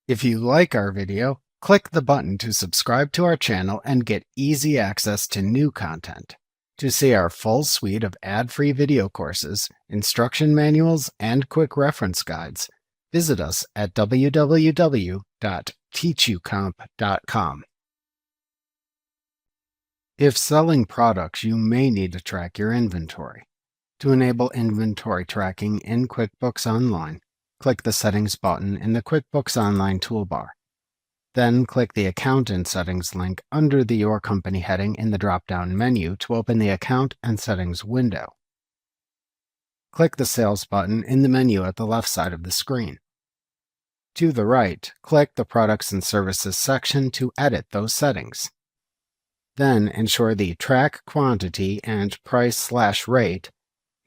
If you like our video, click the button to subscribe to our channel and get easy access to new content. To see our full suite of ad-free video courses, instruction manuals, and quick reference guides, visit us at www.teachucomp.com. If selling products, you may need to track your inventory. To enable inventory tracking in QuickBooks Online, click the Settings button in the QuickBooks Online toolbar. Then click the Account and Settings link under the Your Company heading in the drop-down menu to open the Account and Settings window. Click the Sales button in the menu at the left side of the screen. To the right, click the Products and Services section to edit those settings. Then ensure the Track Quantity and Price/Rate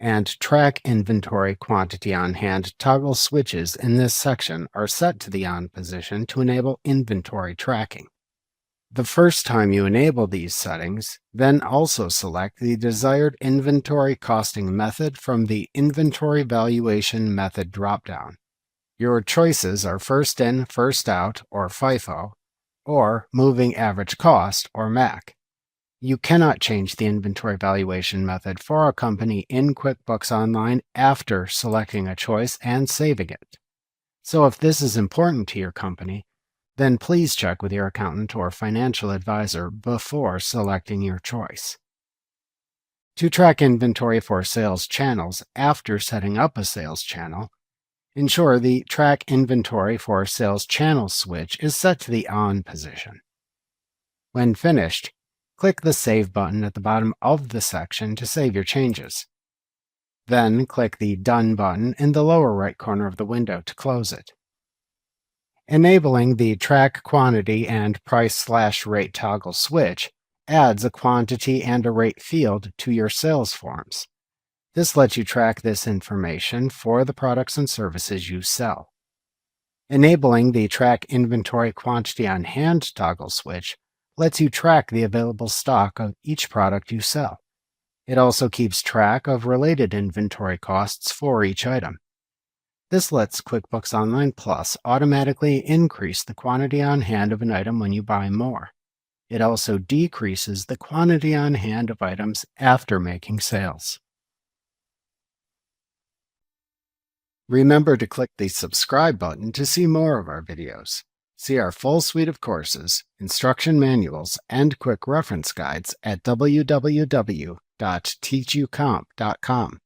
and Track Inventory Quantity on Hand toggle switches in this section are set to the on position to enable inventory tracking. The first time you enable these settings, then also select the desired inventory costing method from the Inventory Valuation Method dropdown. Your choices are First In, First Out, or FIFO, or Moving Average Cost, or MAC. You cannot change the inventory valuation method for a company in QuickBooks Online after selecting a choice and saving it. So if this is important to your company, then please check with your accountant or financial advisor before selecting your choice. To track inventory for sales channels after setting up a sales channel, ensure the Track Inventory for Sales Channel switch is set to the on position. When finished, click the Save button at the bottom of the section to save your changes. Then click the Done button in the lower right corner of the window to close it. Enabling the Track Quantity and Price/Rate toggle switch adds a quantity and a rate field to your sales forms. This lets you track this information for the products and services you sell. Enabling the Track Inventory Quantity on Hand toggle switch lets you track the available stock of each product you sell. It also keeps track of related inventory costs for each item. This lets QuickBooks Online Plus automatically increase the quantity on hand of an item when you buy more. It also decreases the quantity on hand of items after making sales. Remember to click the subscribe button to see more of our videos. See our full suite of courses, instruction manuals, and quick reference guides at www.teachucomp.com.